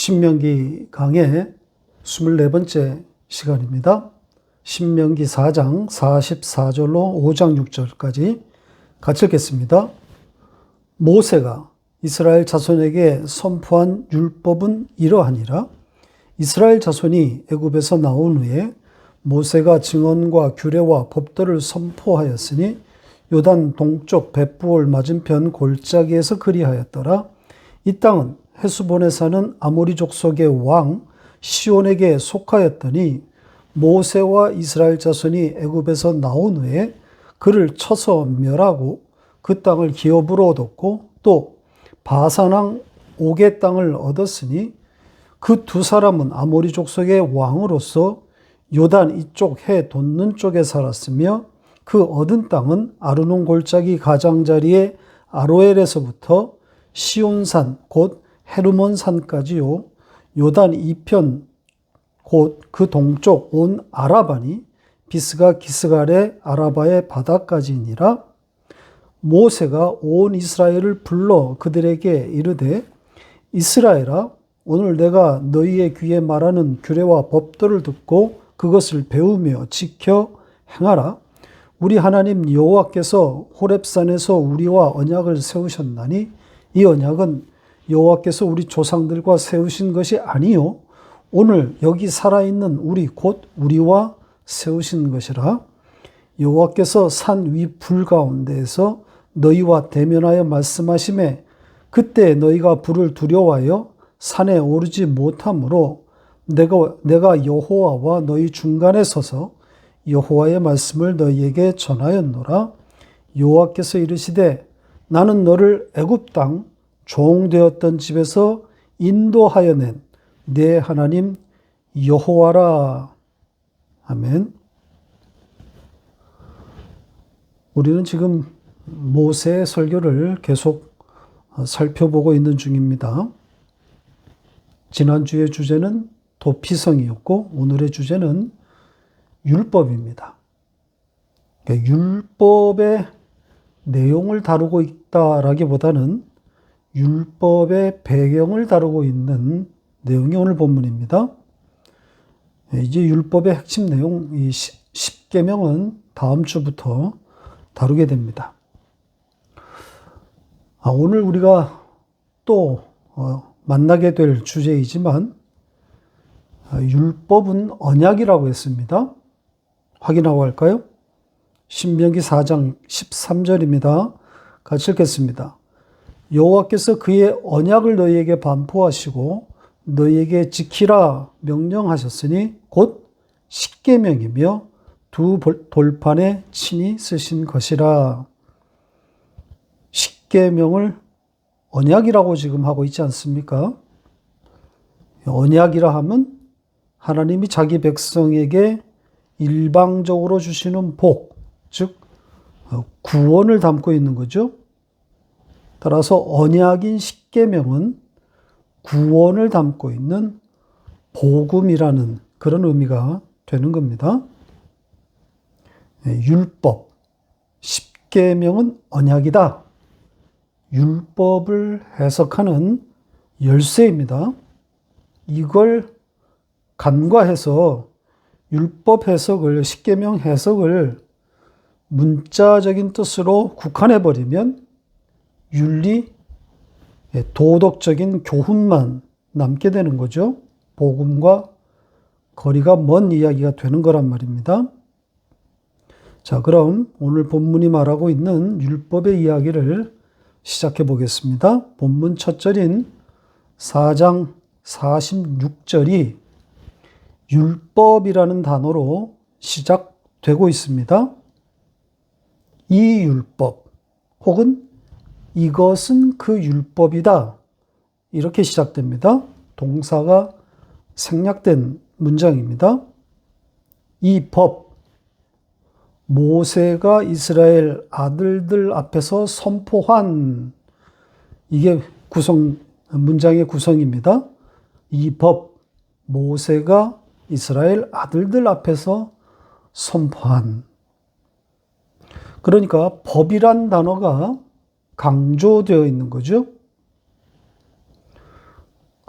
신명기 강의 24번째 시간입니다. 신명기 4장 44절로 5장 6절까지 같이 읽겠습니다. 모세가 이스라엘 자손에게 선포한 율법은 이러하니라. 이스라엘 자손이 애굽에서 나온 후에 모세가 증언과 규례와 법도를 선포하였으니 요단 동쪽 벳부올 맞은편 골짜기에서 그리하였더라. 이 땅은 헤스본에 사는 아모리 족속의 왕 시온에게 속하였더니 모세와 이스라엘 자손이 애굽에서 나온 후에 그를 쳐서 멸하고 그 땅을 기업으로 얻었고 또 바산 왕 옥의 땅을 얻었으니 그 두 사람은 아모리 족속의 왕으로서 요단 이쪽 해 돋는 쪽에 살았으며 그 얻은 땅은 아르논 골짜기 가장자리의 아로엘에서부터 시온산 곧 헤르몬산까지요. 요단 이편 곧 그 동쪽 온 아라바니 비스가 기스갈의 아라바의 바다까지니라. 모세가 온 이스라엘을 불러 그들에게 이르되 이스라엘아 오늘 내가 너희의 귀에 말하는 규례와 법도를 듣고 그것을 배우며 지켜 행하라. 우리 하나님 여호와께서 호렙산에서 우리와 언약을 세우셨나니 이 언약은 여호와께서 우리 조상들과 세우신 것이 아니요 오늘 여기 살아있는 우리 곧 우리와 세우신 것이라. 여호와께서 산 위 불 가운데에서 너희와 대면하여 말씀하시매 그때 너희가 불을 두려워하여 산에 오르지 못하므로 내가 여호와와 너희 중간에 서서 여호와의 말씀을 너희에게 전하였노라. 여호와께서 이르시되 나는 너를 애굽 땅 종되었던 집에서 인도하여 낸 내 하나님 여호와라. 아멘. 우리는 지금 모세의 설교를 계속 살펴보고 있는 중입니다. 지난주의 주제는 도피성이었고 오늘의 주제는 율법입니다. 그러니까 율법의 내용을 다루고 있다라기보다는 율법의 배경을 다루고 있는 내용이 오늘 본문입니다. 이제 율법의 핵심 내용, 이 10계명은 다음 주부터 다루게 됩니다. 오늘 우리가 또 만나게 될 주제이지만 율법은 언약이라고 했습니다. 확인하고 할까요? 신명기 4장 13절입니다. 같이 읽겠습니다. 여호와께서 그의 언약을 너희에게 반포하시고 너희에게 지키라 명령하셨으니 곧 십계명이며 두 돌판에 친히 쓰신 것이라. 십계명을 언약이라고 지금 하고 있지 않습니까? 언약이라 하면 하나님이 자기 백성에게 일방적으로 주시는 복, 즉 구원을 담고 있는 거죠. 따라서 언약인 십계명은 구원을 담고 있는 복음이라는 그런 의미가 되는 겁니다. 율법, 십계명은 언약이다. 율법을 해석하는 열쇠입니다. 이걸 간과해서 율법 해석을, 십계명 해석을 문자적인 뜻으로 국한해버리면 윤리, 도덕적인 교훈만 남게 되는 거죠. 복음과 거리가 먼 이야기가 되는 거란 말입니다. 자, 그럼 오늘 본문이 말하고 있는 율법의 이야기를 시작해 보겠습니다. 본문 첫 절인 4장 46절이 율법이라는 단어로 시작되고 있습니다. 이 율법 혹은 이것은 그 율법이다. 이렇게 시작됩니다. 동사가 생략된 문장입니다. 이 법, 모세가 이스라엘 아들들 앞에서 선포한, 이게 문장의 구성입니다. 이 법, 모세가 이스라엘 아들들 앞에서 선포한. 그러니까 법이란 단어가 강조되어 있는 거죠.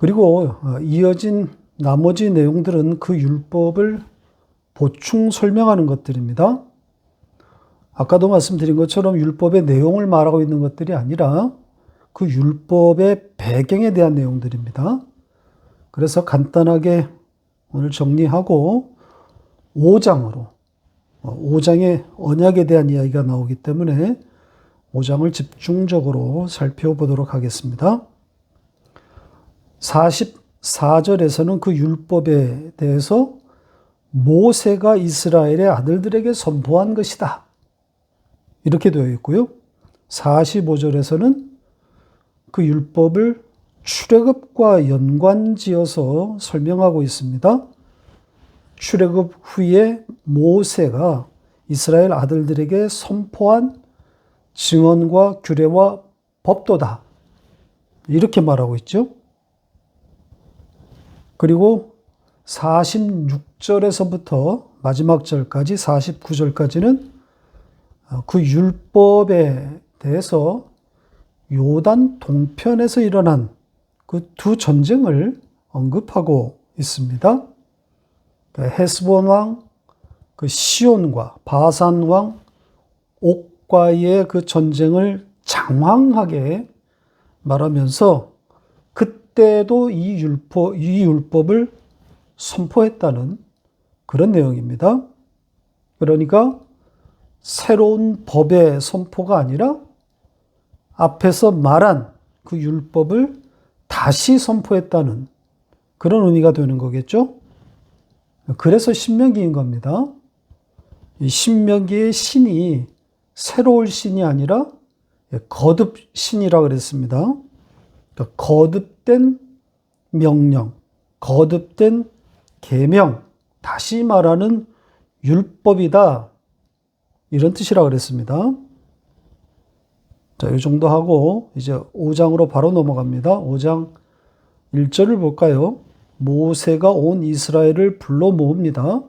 그리고 이어진 나머지 내용들은 그 율법을 보충 설명하는 것들입니다. 아까도 말씀드린 것처럼 율법의 내용을 말하고 있는 것들이 아니라 그 율법의 배경에 대한 내용들입니다. 그래서 간단하게 오늘 정리하고 5장의 언약에 대한 이야기가 나오기 때문에 5장을 집중적으로 살펴보도록 하겠습니다. 44절에서는 그 율법에 대해서 모세가 이스라엘의 아들들에게 선포한 것이다, 이렇게 되어 있고요. 45절에서는 그 율법을 출애굽과 연관지어서 설명하고 있습니다. 출애굽 후에 모세가 이스라엘 아들들에게 선포한 증언과 규례와 법도다, 이렇게 말하고 있죠. 그리고 46절에서부터 마지막 절까지 49절까지는 그 율법에 대해서 요단 동편에서 일어난 그 두 전쟁을 언급하고 있습니다. 헤스본 왕, 그 시온과 바산 왕 옥과의 그 전쟁을 장황하게 말하면서 그때도 이 율법을 선포했다는 그런 내용입니다. 그러니까 새로운 법의 선포가 아니라 앞에서 말한 그 율법을 다시 선포했다는 그런 의미가 되는 거겠죠. 그래서 신명기인 겁니다. 이 신명기의 신이 새로울 신이 아니라 거듭 신이라 그랬습니다. 그러니까 거듭된 명령, 거듭된 계명, 다시 말하는 율법이다, 이런 뜻이라 그랬습니다. 자, 이 정도 하고 이제 5장으로 바로 넘어갑니다. 5장 1절을 볼까요? 모세가 온 이스라엘을 불러 모읍니다.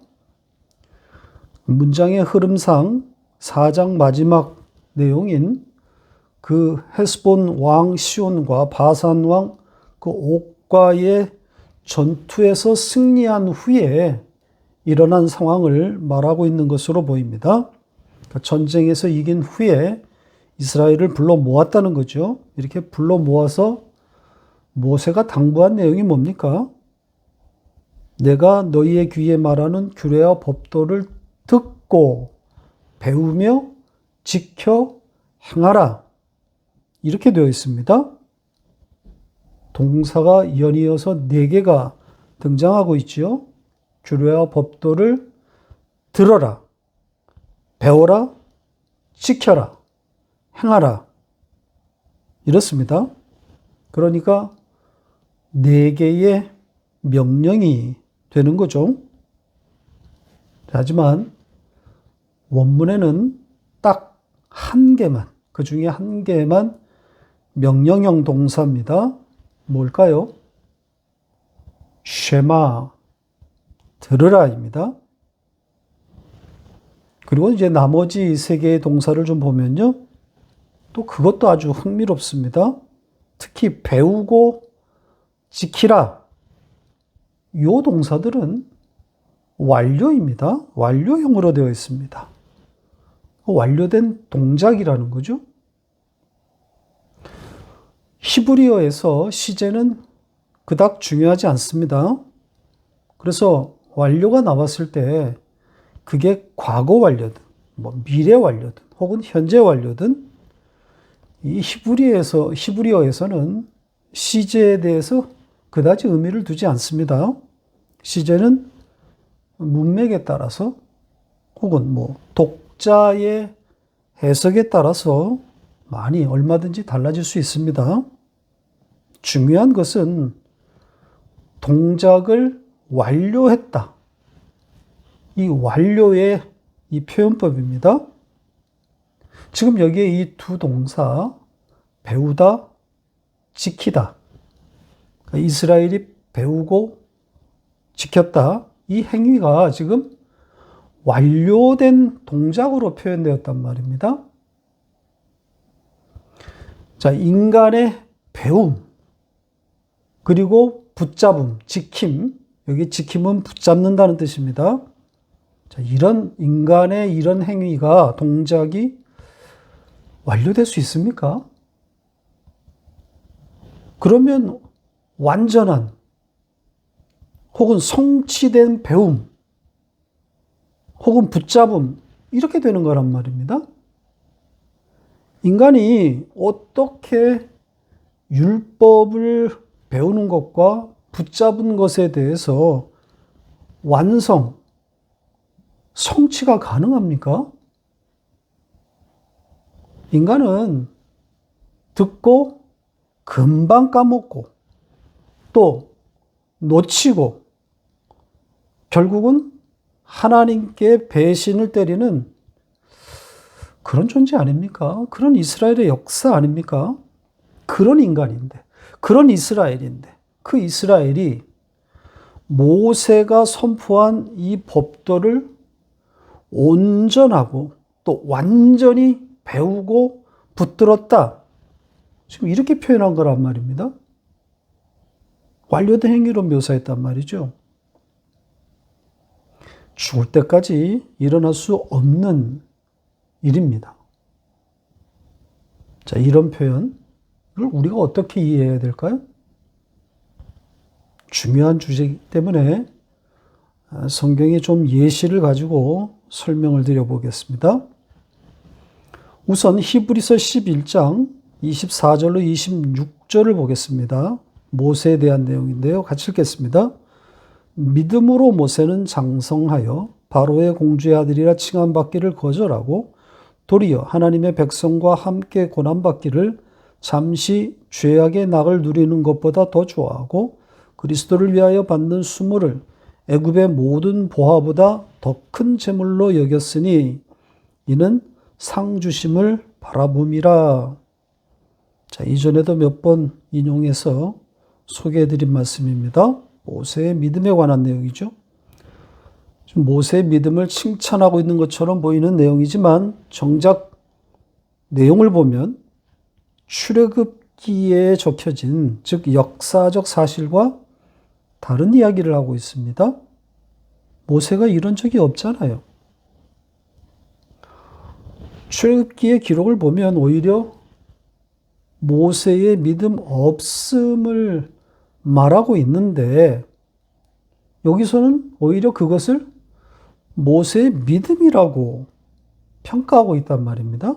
문장의 흐름상 4장 마지막 내용인 그 헤스본 왕 시온과 바산 왕 그 옥과의 전투에서 승리한 후에 일어난 상황을 말하고 있는 것으로 보입니다. 그러니까 전쟁에서 이긴 후에 이스라엘을 불러 모았다는 거죠. 이렇게 불러 모아서 모세가 당부한 내용이 뭡니까? 내가 너희의 귀에 말하는 규례와 법도를 듣고 배우며 지켜 행하라, 이렇게 되어 있습니다. 동사가 연이어서 4개가 등장하고 있죠. 규례와 법도를 들어라, 배워라, 지켜라, 행하라, 이렇습니다. 그러니까 4개의 명령이 되는 거죠. 하지만 원문에는 딱 1개만, 그 중에 1개만 명령형 동사입니다. 뭘까요? 쉐마, 들으라입니다. 그리고 이제 나머지 3개의 동사를 좀 보면요, 또 그것도 아주 흥미롭습니다. 특히 배우고 지키라, 이 동사들은 완료입니다. 완료형으로 되어 있습니다. 완료된 동작이라는 거죠. 히브리어에서 시제는 그닥 중요하지 않습니다. 그래서 완료가 나왔을 때 그게 과거 완료든 미래 완료든 혹은 현재 완료든 이 히브리어에서는 시제에 대해서 그다지 의미를 두지 않습니다. 시제는 문맥에 따라서 혹은 독자의 해석에 따라서 많이 얼마든지 달라질 수 있습니다. 중요한 것은 동작을 완료했다, 이 완료의 이 표현법입니다. 지금 여기에 이 두 동사, 배우다, 지키다, 이스라엘이 배우고 지켰다, 이 행위가 지금 완료된 동작으로 표현되었단 말입니다. 자, 인간의 배움, 그리고 붙잡음, 지킴. 여기 지킴은 붙잡는다는 뜻입니다. 자, 이런 인간의 이런 행위가, 동작이 완료될 수 있습니까? 그러면 완전한 혹은 성취된 배움 혹은 붙잡음 이렇게 되는 거란 말입니다. 인간이 어떻게 율법을 배우는 것과 붙잡은 것에 대해서 완성, 성취가 가능합니까? 인간은 듣고 금방 까먹고 또 놓치고 결국은 하나님께 배신을 때리는 그런 존재 아닙니까? 그런 이스라엘의 역사 아닙니까? 그런 인간인데, 그런 이스라엘인데, 그 이스라엘이 모세가 선포한 이 법도를 온전하고 또 완전히 배우고 붙들었다. 지금 이렇게 표현한 거란 말입니다. 완료된 행위로 묘사했단 말이죠. 죽을 때까지 일어날 수 없는 일입니다. 자, 이런 표현을 우리가 어떻게 이해해야 될까요? 중요한 주제이기 때문에 성경에 좀 예시를 가지고 설명을 드려보겠습니다. 우선 히브리서 11장 24절로 26절을 보겠습니다. 모세에 대한 내용인데요. 같이 읽겠습니다. 믿음으로 모세는 장성하여 바로의 공주의 아들이라 칭함받기를 거절하고 도리어 하나님의 백성과 함께 고난받기를 잠시 죄악의 낙을 누리는 것보다 더 좋아하고 그리스도를 위하여 받는 수모를 애굽의 모든 보화보다 더 큰 재물로 여겼으니 이는 상 주심을 바라봄이라. 자, 이전에도 몇 번 인용해서 소개해드린 말씀입니다. 모세의 믿음에 관한 내용이죠. 지금 모세의 믿음을 칭찬하고 있는 것처럼 보이는 내용이지만 정작 내용을 보면 출애굽기에 적혀진 즉 역사적 사실과 다른 이야기를 하고 있습니다. 모세가 이런 적이 없잖아요. 출애굽기의 기록을 보면 오히려 모세의 믿음 없음을 말하고 있는데 여기서는 오히려 그것을 모세의 믿음이라고 평가하고 있단 말입니다.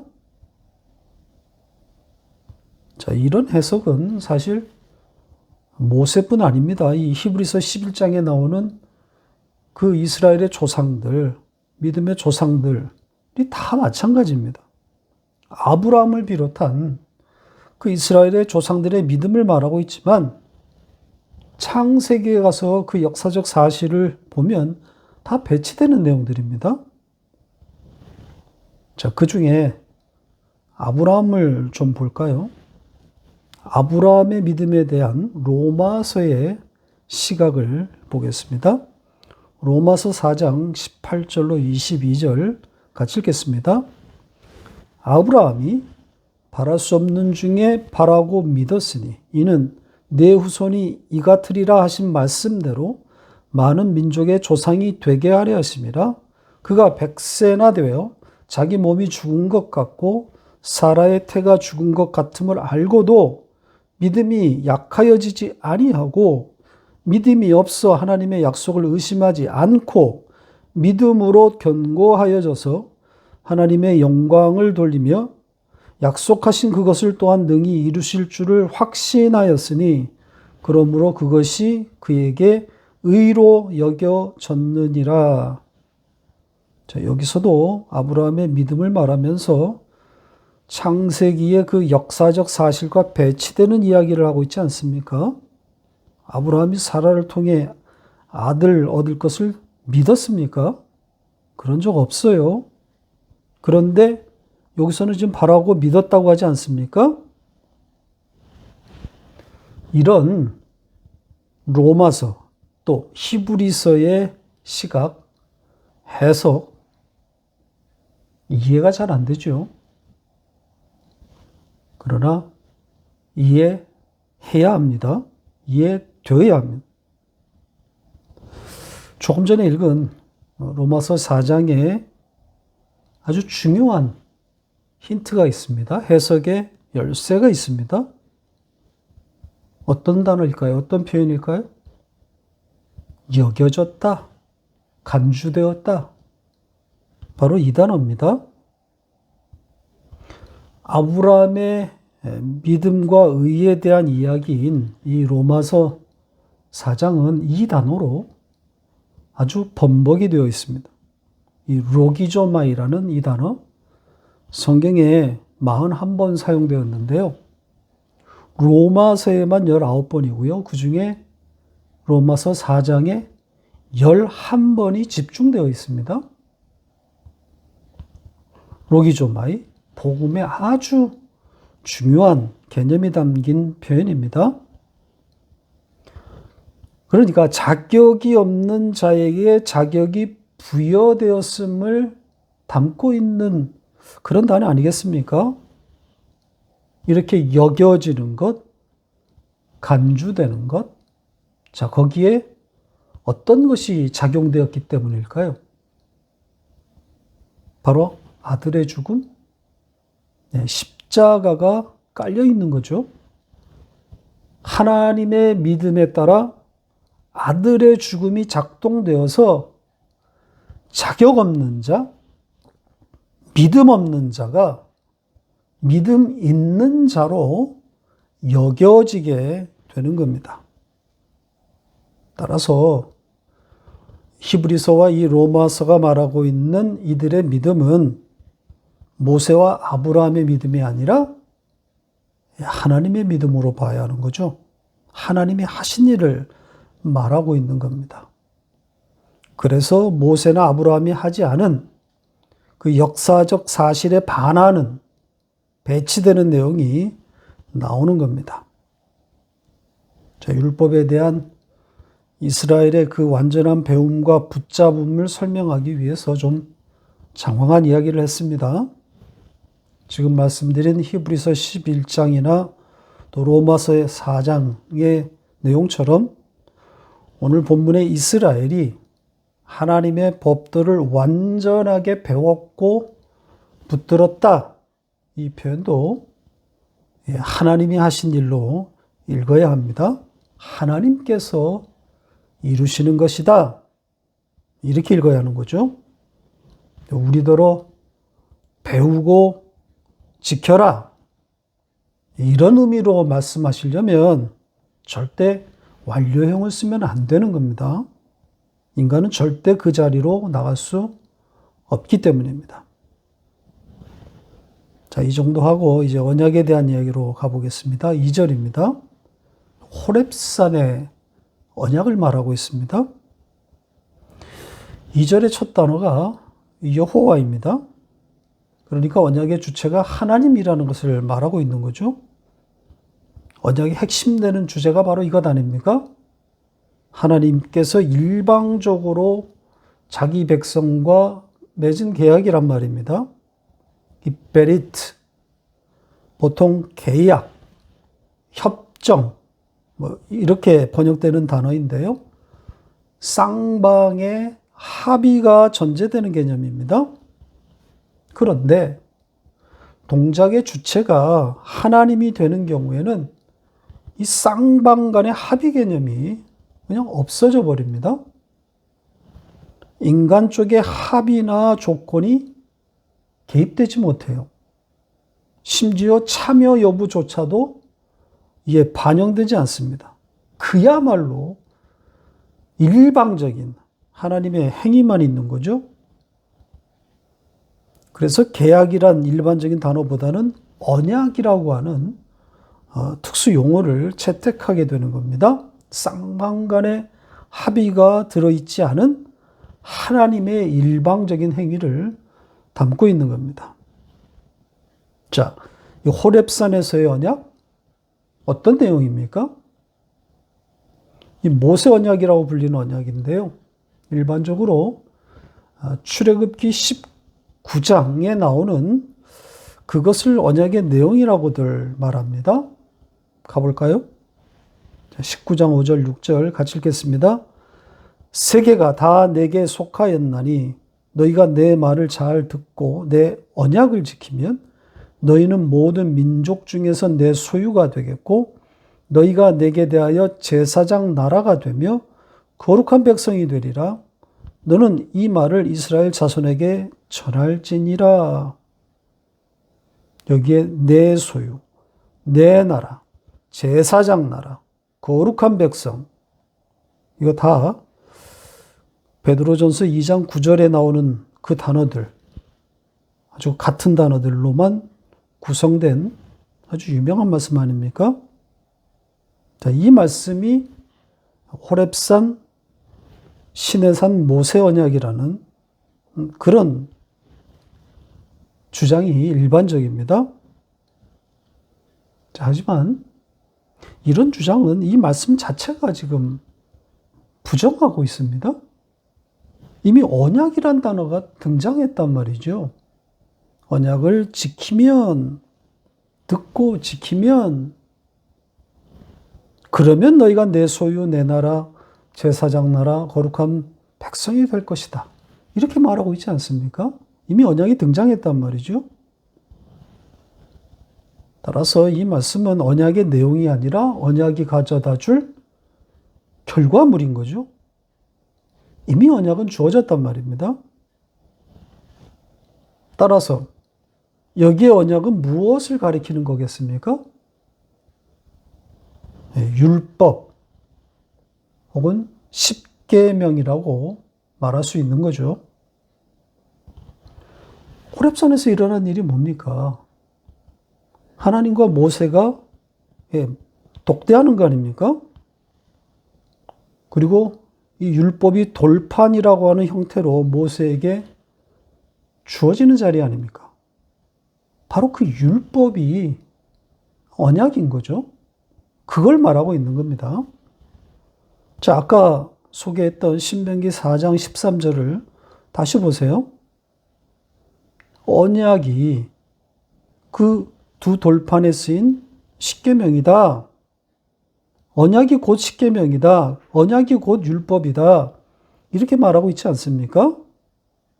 자, 이런 해석은 사실 모세뿐 아닙니다. 이 히브리서 11장에 나오는 그 이스라엘의 조상들, 믿음의 조상들이 다 마찬가지입니다. 아브라함을 비롯한 그 이스라엘의 조상들의 믿음을 말하고 있지만 창세기에 가서 그 역사적 사실을 보면 다 배치되는 내용들입니다. 자, 그 중에 아브라함을 좀 볼까요? 아브라함의 믿음에 대한 로마서의 시각을 보겠습니다. 로마서 4장 18절로 22절 같이 읽겠습니다. 아브라함이 바랄 수 없는 중에 바라고 믿었으니 이는 내 후손이 이 같으리라 하신 말씀대로 많은 민족의 조상이 되게 하려 하심이라. 그가 100세나 되어 자기 몸이 죽은 것 같고 사라의 태가 죽은 것 같음을 알고도 믿음이 약하여지지 아니하고 믿음이 없어 하나님의 약속을 의심하지 않고 믿음으로 견고하여져서 하나님의 영광을 돌리며 약속하신 그것을 또한 능히 이루실 줄을 확신하였으니 그러므로 그것이 그에게 의로 여겨졌느니라. 자, 여기서도 아브라함의 믿음을 말하면서 창세기의 그 역사적 사실과 배치되는 이야기를 하고 있지 않습니까? 아브라함이 사라를 통해 아들 얻을 것을 믿었습니까? 그런 적 없어요. 그런데 여기서는 지금 바라고 믿었다고 하지 않습니까? 이런 로마서 또 히브리서의 시각, 해석 이해가 잘 안 되죠. 그러나 이해해야 합니다. 이해될 되어야 합니다. 조금 전에 읽은 로마서 4장에 아주 중요한 힌트가 있습니다. 해석의 열쇠가 있습니다. 어떤 단어일까요? 어떤 표현일까요? 여겨졌다, 간주되었다. 바로 이 단어입니다. 아브라함의 믿음과 의에 대한 이야기인 이 로마서 4장은 이 단어로 아주 번복이 되어 있습니다. 이 로기조마이라는 이 단어, 성경에 41번 사용되었는데요. 로마서에만 19번이고요. 그 중에 로마서 4장에 11번이 집중되어 있습니다. 로기조마이, 복음의 아주 중요한 개념이 담긴 표현입니다. 그러니까 자격이 없는 자에게 자격이 부여되었음을 담고 있는 그런 단어 아니겠습니까? 이렇게 여겨지는 것, 간주되는 것, 자, 거기에 어떤 것이 작용되었기 때문일까요? 바로 아들의 죽음, 십자가가 깔려 있는 거죠. 하나님의 믿음에 따라 아들의 죽음이 작동되어서 자격 없는 자, 믿음 없는 자가 믿음 있는 자로 여겨지게 되는 겁니다. 따라서 히브리서와 이 로마서가 말하고 있는 이들의 믿음은 모세와 아브라함의 믿음이 아니라 하나님의 믿음으로 봐야 하는 거죠. 하나님이 하신 일을 말하고 있는 겁니다. 그래서 모세나 아브라함이 하지 않은 그 역사적 사실에 반하는 배치되는 내용이 나오는 겁니다. 자, 율법에 대한 이스라엘의 그 완전한 배움과 붙잡음을 설명하기 위해서 좀 장황한 이야기를 했습니다. 지금 말씀드린 히브리서 11장이나 또 로마서의 4장의 내용처럼 오늘 본문의 이스라엘이 하나님의 법도를 완전하게 배웠고 붙들었다. 이 표현도 하나님이 하신 일로 읽어야 합니다. 하나님께서 이루시는 것이다. 이렇게 읽어야 하는 거죠. 우리더러 배우고 지켜라. 이런 의미로 말씀하시려면 절대 완료형을 쓰면 안 되는 겁니다. 인간은 절대 그 자리로 나갈 수 없기 때문입니다. 자, 이 정도 하고 이제 언약에 대한 이야기로 가보겠습니다. 2절입니다. 호렙산의 언약을 말하고 있습니다. 2절의 첫 단어가 여호와입니다. 그러니까 언약의 주체가 하나님이라는 것을 말하고 있는 거죠. 언약의 핵심되는 주제가 바로 이것 아닙니까? 하나님께서 일방적으로 자기 백성과 맺은 계약이란 말입니다. 이 베리트, 보통 계약, 협정, 이렇게 번역되는 단어인데요. 쌍방의 합의가 전제되는 개념입니다. 그런데 동작의 주체가 하나님이 되는 경우에는 이 쌍방 간의 합의 개념이 그냥 없어져 버립니다. 인간 쪽의 합의나 조건이 개입되지 못해요. 심지어 참여 여부조차도 이에 반영되지 않습니다. 그야말로 일방적인 하나님의 행위만 있는 거죠. 그래서 계약이란 일반적인 단어보다는 언약이라고 하는 특수 용어를 채택하게 되는 겁니다. 쌍방 간의 합의가 들어있지 않은 하나님의 일방적인 행위를 담고 있는 겁니다. 자, 이 호렙산에서의 언약, 어떤 내용입니까? 이 모세 언약이라고 불리는 언약인데요. 일반적으로 출애굽기 19장에 나오는 그것을 언약의 내용이라고들 말합니다. 가볼까요? 19장 5절 6절 같이 읽겠습니다. 세계가 다 내게 속하였나니 너희가 내 말을 잘 듣고 내 언약을 지키면 너희는 모든 민족 중에서 내 소유가 되겠고 너희가 내게 대하여 제사장 나라가 되며 거룩한 백성이 되리라. 너는 이 말을 이스라엘 자손에게 전할지니라. 여기에 내 소유, 내 나라, 제사장 나라, 거룩한 백성, 이거 다 베드로전서 2장 9절에 나오는 그 단어들, 아주 같은 단어들로만 구성된 아주 유명한 말씀 아닙니까? 자, 이 말씀이 호렙산 시내산 모세 언약이라는 그런 주장이 일반적입니다. 자, 하지만 이런 주장은 이 말씀 자체가 지금 부정하고 있습니다. 이미 언약이란 단어가 등장했단 말이죠. 언약을 지키면, 듣고 지키면, 그러면 너희가 내 소유, 내 나라, 제사장 나라, 거룩한 백성이 될 것이다. 이렇게 말하고 있지 않습니까? 이미 언약이 등장했단 말이죠. 따라서 이 말씀은 언약의 내용이 아니라 언약이 가져다 줄 결과물인 거죠. 이미 언약은 주어졌단 말입니다. 따라서 여기에 언약은 무엇을 가리키는 거겠습니까? 율법 혹은 십계명이라고 말할 수 있는 거죠. 호렙산에서 일어난 일이 뭡니까? 하나님과 모세가 독대하는 거 아닙니까? 그리고 이 율법이 돌판이라고 하는 형태로 모세에게 주어지는 자리 아닙니까? 바로 그 율법이 언약인 거죠. 그걸 말하고 있는 겁니다. 자, 아까 소개했던 신명기 4장 13절을 다시 보세요. 언약이 그 두 돌판에 쓰인 십계명이다. 언약이 곧 십계명이다. 언약이 곧 율법이다. 이렇게 말하고 있지 않습니까?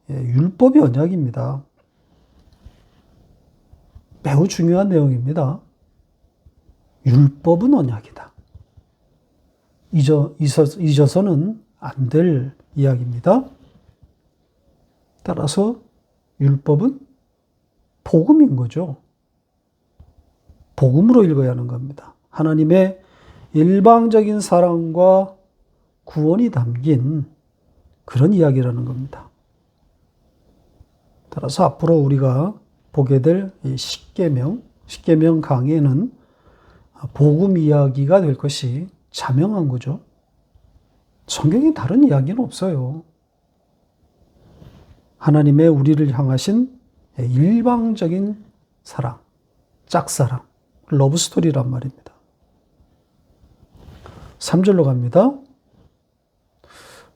율법이 언약입니다. 매우 중요한 내용입니다. 율법은 언약이다. 잊어서는 안 될 이야기입니다. 따라서 율법은 복음인 거죠. 복음으로 읽어야 하는 겁니다. 하나님의 일방적인 사랑과 구원이 담긴 그런 이야기라는 겁니다. 따라서 앞으로 우리가 보게 될 이 십계명 강해는 복음 이야기가 될 것이 자명한 거죠. 성경에 다른 이야기는 없어요. 하나님의 우리를 향하신 일방적인 사랑, 짝사랑, 러브스토리란 말입니다. 3절로 갑니다.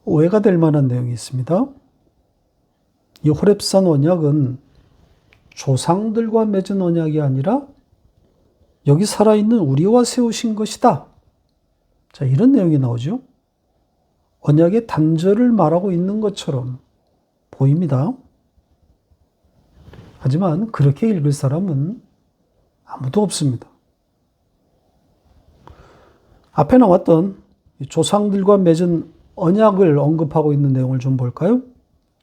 오해가 될 만한 내용이 있습니다. 이 호렙산 언약은 조상들과 맺은 언약이 아니라 여기 살아있는 우리와 세우신 것이다. 자, 이런 내용이 나오죠. 언약의 단절을 말하고 있는 것처럼 보입니다. 하지만 그렇게 읽을 사람은 아무도 없습니다. 앞에 나왔던 조상들과 맺은 언약을 언급하고 있는 내용을 좀 볼까요?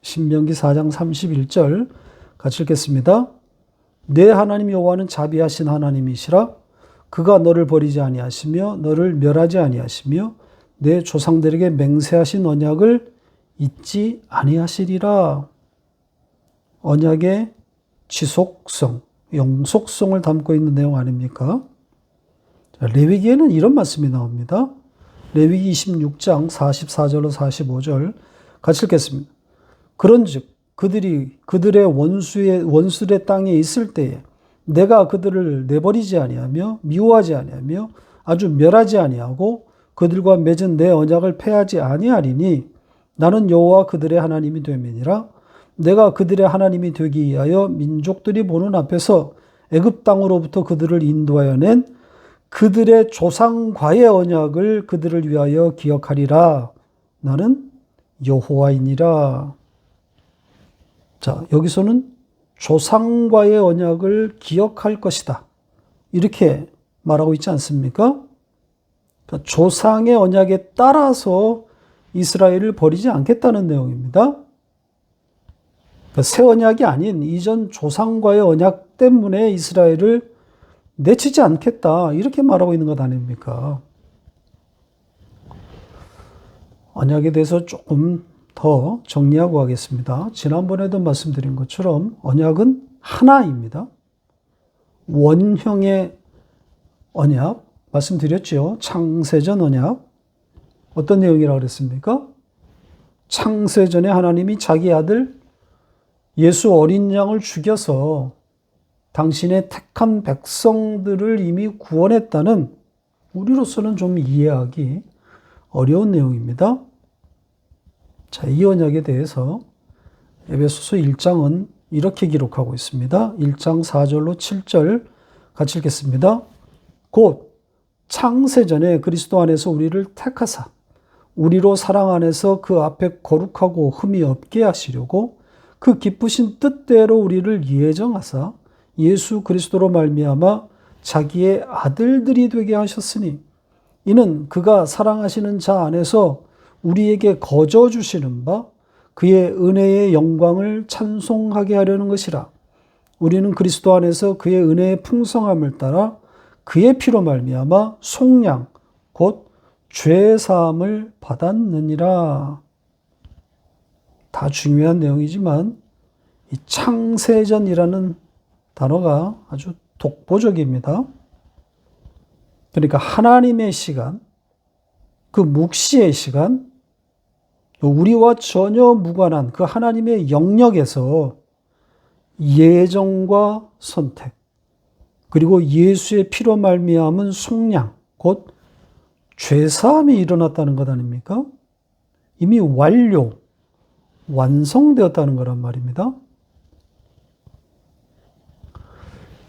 신명기 4장 31절 같이 읽겠습니다. 내 하나님 여호와는 자비하신 하나님이시라. 그가 너를 버리지 아니하시며 너를 멸하지 아니하시며 내 조상들에게 맹세하신 언약을 잊지 아니하시리라. 언약의 지속성, 영속성을 담고 있는 내용 아닙니까? 자, 레위기에는 이런 말씀이 나옵니다. 레위기 26장 44절로 45절 같이 읽겠습니다. 그런즉 그들이 그들의 원수의 땅에 있을 때에 내가 그들을 내버리지 아니하며 미워하지 아니하며 아주 멸하지 아니하고 그들과 맺은 내 언약을 폐하지 아니하리니 나는 여호와 그들의 하나님이 됨이니라. 내가 그들의 하나님이 되기 위하여 민족들이 보는 앞에서 애굽 땅으로부터 그들을 인도하여 낸 그들의 조상과의 언약을 그들을 위하여 기억하리라. 나는 여호와이니라. 자, 여기서는 조상과의 언약을 기억할 것이다. 이렇게 말하고 있지 않습니까? 그러니까 조상의 언약에 따라서 이스라엘을 버리지 않겠다는 내용입니다. 그러니까 새 언약이 아닌 이전 조상과의 언약 때문에 이스라엘을 내치지 않겠다. 이렇게 말하고 있는 것 아닙니까? 언약에 대해서 조금 더 정리하고 가겠습니다. 지난번에도 말씀드린 것처럼 언약은 하나입니다. 원형의 언약, 말씀드렸죠. 창세전 언약. 어떤 내용이라고 그랬습니까? 창세전에 하나님이 자기 아들 예수 어린 양을 죽여서 당신의 택한 백성들을 이미 구원했다는, 우리로서는 좀 이해하기 어려운 내용입니다. 자, 이 언약에 대해서 에베소서 1장은 이렇게 기록하고 있습니다. 1장 4절로 7절 같이 읽겠습니다. 곧 창세전에 그리스도 안에서 우리를 택하사 우리로 사랑 안에서 그 앞에 거룩하고 흠이 없게 하시려고 그 기쁘신 뜻대로 우리를 예정하사 예수 그리스도로 말미암아 자기의 아들들이 되게 하셨으니 이는 그가 사랑하시는 자 안에서 우리에게 거저 주시는 바 그의 은혜의 영광을 찬송하게 하려는 것이라. 우리는 그리스도 안에서 그의 은혜의 풍성함을 따라 그의 피로 말미암아 속량 곧 죄 사함을 받았느니라. 다 중요한 내용이지만 이 창세전이라는 단어가 아주 독보적입니다. 그러니까 하나님의 시간, 그 묵시의 시간, 우리와 전혀 무관한 그 하나님의 영역에서 예정과 선택, 그리고 예수의 피로 말미암은 속량, 곧 죄사함이 일어났다는 것 아닙니까? 이미 완성되었다는 거란 말입니다.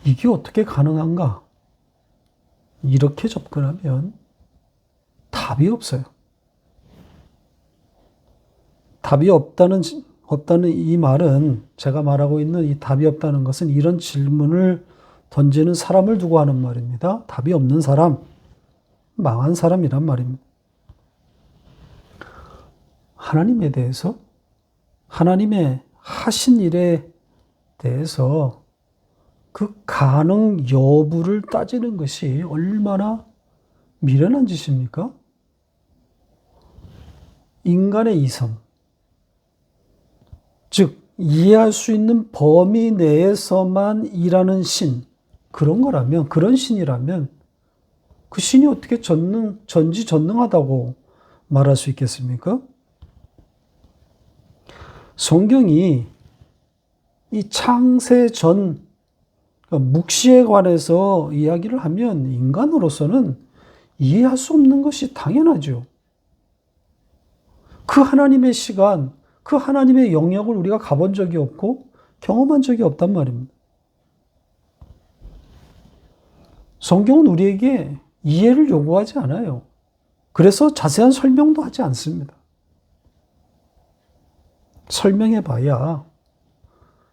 이게 어떻게 가능한가? 이렇게 접근하면 답이 없어요. 답이 없다는 이 말은, 제가 말하고 있는 이 답이 없다는 것은 이런 질문을 던지는 사람을 두고 하는 말입니다. 답이 없는 사람, 망한 사람이란 말입니다. 하나님에 대해서, 하나님의 하신 일에 대해서 그 가능 여부를 따지는 것이 얼마나 미련한 짓입니까? 인간의 이성, 즉 이해할 수 있는 범위 내에서만 일하는 신, 그런 거라면, 그런 신이라면 그 신이 어떻게 전지전능하다고 말할 수 있겠습니까? 성경이 이 창세전, 묵시에 관해서 이야기를 하면 인간으로서는 이해할 수 없는 것이 당연하죠. 그 하나님의 시간, 그 하나님의 영역을 우리가 가본 적이 없고 경험한 적이 없단 말입니다. 성경은 우리에게 이해를 요구하지 않아요. 그래서 자세한 설명도 하지 않습니다. 설명해봐야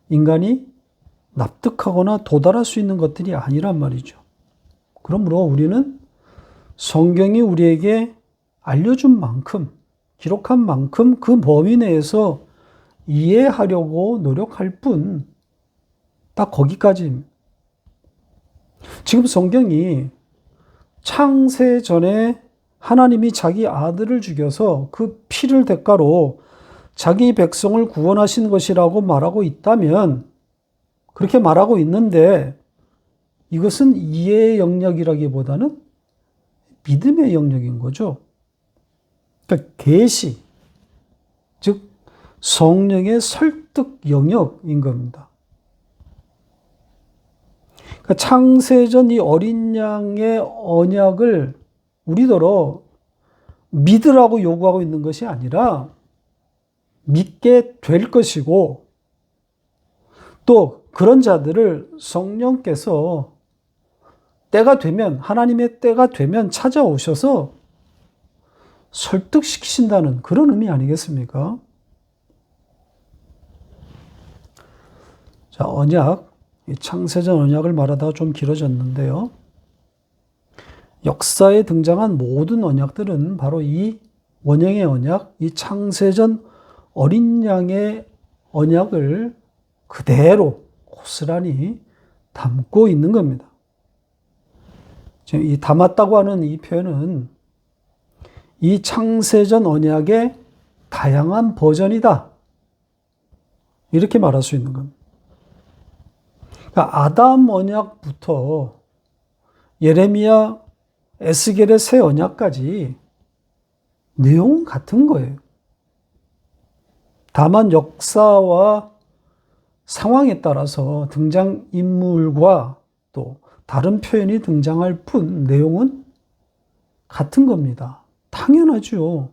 인간이 납득하거나 도달할 수 있는 것들이 아니란 말이죠. 그러므로 우리는 성경이 우리에게 알려준 만큼, 기록한 만큼 그 범위 내에서 이해하려고 노력할 뿐, 딱 거기까지입니다. 지금 성경이 창세 전에 하나님이 자기 아들을 죽여서 그 피를 대가로 자기 백성을 구원하신 것이라고 말하고 있다면, 그렇게 말하고 있는데 이것은 이해의 영역이라기보다는 믿음의 영역인 거죠. 그러니까 계시, 즉 성령의 설득 영역인 겁니다. 그러니까 창세전 이 어린 양의 언약을 우리더러 믿으라고 요구하고 있는 것이 아니라 믿게 될 것이고, 또 그런 자들을 성령께서 때가 되면, 하나님의 때가 되면 찾아오셔서 설득시키신다는 그런 의미 아니겠습니까? 자, 언약, 이 창세전 언약을 말하다가 좀 길어졌는데요. 역사에 등장한 모든 언약들은 바로 이 원형의 언약, 이 창세전 어린 양의 언약을 그대로 고스란히 담고 있는 겁니다. 지금 이 담았다고 하는 이 표현은 이 창세전 언약의 다양한 버전이다. 이렇게 말할 수 있는 겁니다. 그러니까 아담 언약부터 예레미야, 에스겔의 새 언약까지 내용은 같은 거예요. 다만 역사와 상황에 따라서 등장인물과 또 다른 표현이 등장할 뿐 내용은 같은 겁니다. 당연하죠.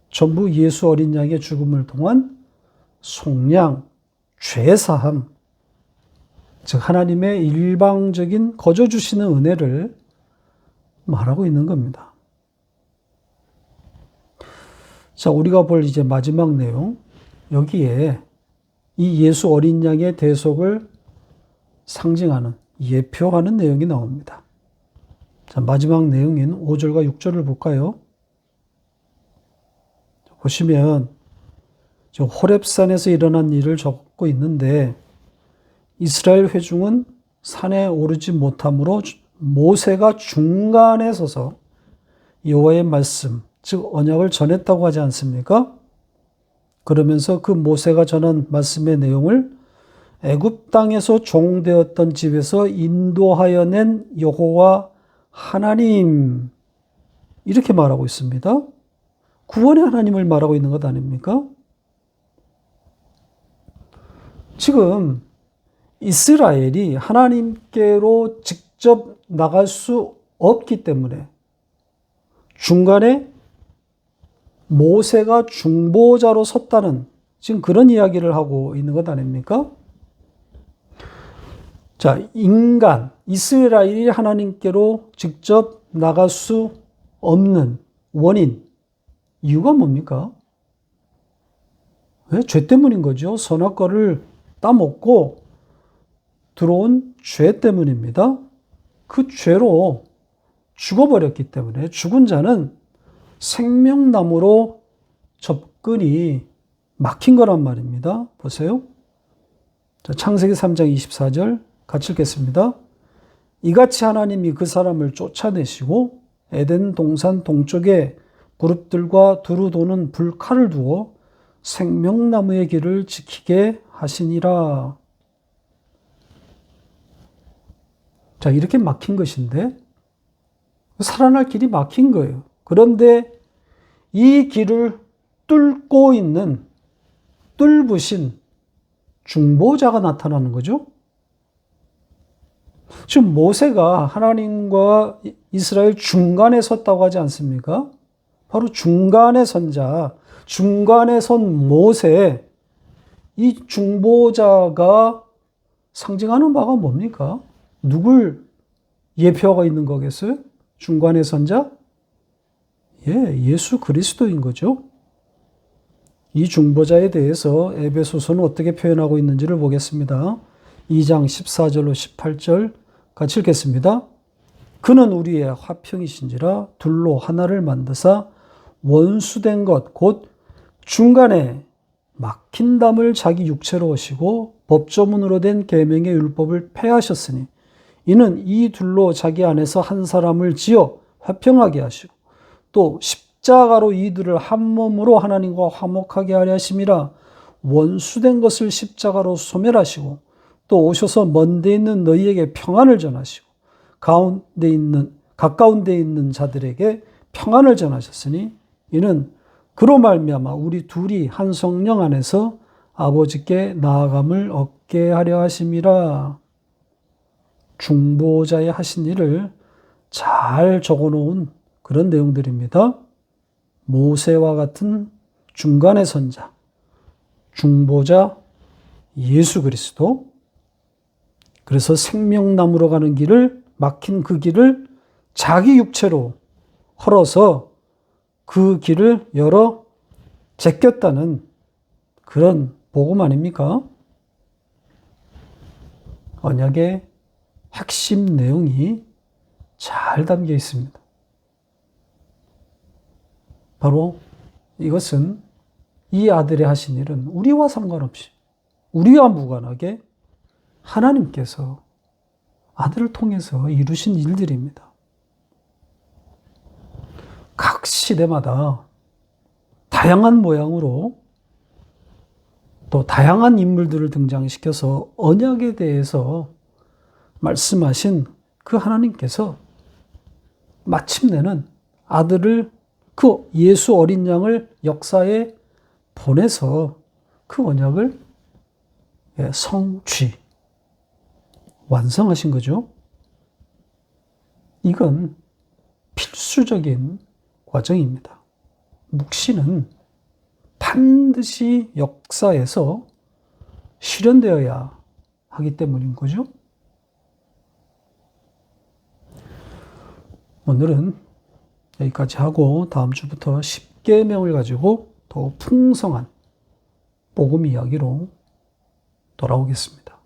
전부 예수 어린 양의 죽음을 통한 속량, 죄사함, 즉 하나님의 일방적인 거저 주시는 은혜를 말하고 있는 겁니다. 자, 우리가 볼 이제 마지막 내용, 여기에 이 예수 어린 양의 대속을 상징하는, 예표하는 내용이 나옵니다. 자, 마지막 내용인 5절과 6절을 볼까요? 보시면 호렙산에서 일어난 일을 적고 있는데 이스라엘 회중은 산에 오르지 못하므로 모세가 중간에 서서 여호와의 말씀, 즉 언약을 전했다고 하지 않습니까? 그러면서 그 모세가 전한 말씀의 내용을 애굽 땅에서 종되었던 집에서 인도하여 낸 여호와 하나님, 이렇게 말하고 있습니다. 구원의 하나님을 말하고 있는 것 아닙니까? 지금 이스라엘이 하나님께로 직접 나갈 수 없기 때문에 중간에 모세가 중보자로 섰다는 지금 그런 이야기를 하고 있는 것 아닙니까? 자, 인간, 이스라엘이 하나님께로 직접 나갈 수 없는 원인, 이유가 뭡니까? 왜? 죄 때문인 거죠. 선악과를 따먹고 들어온 죄 때문입니다. 그 죄로 죽어버렸기 때문에 죽은 자는 생명나무로 접근이 막힌 거란 말입니다. 보세요. 자, 창세기 3장 24절 같이 읽겠습니다. 이같이 하나님이 그 사람을 쫓아내시고 에덴 동산 동쪽에 그룹들과 두루 도는 불칼을 두어 생명나무의 길을 지키게 하시니라. 자, 이렇게 막힌 것인데 살아날 길이 막힌 거예요. 그런데 이 길을 뚫고 있는 뚫으신 중보자가 나타나는 거죠. 지금 모세가 하나님과 이스라엘 중간에 섰다고 하지 않습니까? 바로 중간에 선 자, 중간에 선 모세, 이 중보자가 상징하는 바가 뭡니까? 누굴 예표하고 있는 거겠어요? 중간에 선 자? 예, 예수 그리스도인 거죠. 이 중보자에 대해서 에베소서는 어떻게 표현하고 있는지를 보겠습니다. 2장 14절로 18절 같이 읽겠습니다. 그는 우리의 화평이신지라 둘로 하나를 만드사 원수된 것 곧 중간에 막힌 담을 자기 육체로 오시고 법조문으로 된 계명의 율법을 폐하셨으니 이는 이 둘로 자기 안에서 한 사람을 지어 화평하게 하시고 또 십자가로 이들을 한 몸으로 하나님과 화목하게 하려 하심이라. 원수된 것을 십자가로 소멸하시고 또 오셔서 먼데 있는 너희에게 평안을 전하시고 가까운데 있는 자들에게 평안을 전하셨으니 이는 그로 말미암아 우리 둘이 한 성령 안에서 아버지께 나아감을 얻게 하려 하심이라. 중보자의 하신 일을 잘 적어놓은 그런 내용들입니다. 모세와 같은 중간의 선자, 중보자 예수 그리스도, 그래서 생명나무로 가는 길을 막힌 그 길을 자기 육체로 헐어서 그 길을 열어 제꼈다는 그런 복음 아닙니까? 언약의 핵심 내용이 잘 담겨 있습니다. 바로 이것은 이 아들이 하신 일은 우리와 상관없이, 우리와 무관하게 하나님께서 아들을 통해서 이루신 일들입니다. 각 시대마다 다양한 모양으로 또 다양한 인물들을 등장시켜서 언약에 대해서 말씀하신 그 하나님께서 마침내는 아들을, 그 예수 어린 양을 역사에 보내서 그 언약을 성취, 완성하신 거죠. 이건 필수적인 과정입니다. 묵시는 반드시 역사에서 실현되어야 하기 때문인 거죠. 오늘은 여기까지 하고 다음 주부터 10계명을 가지고 더 풍성한 복음 이야기로 돌아오겠습니다.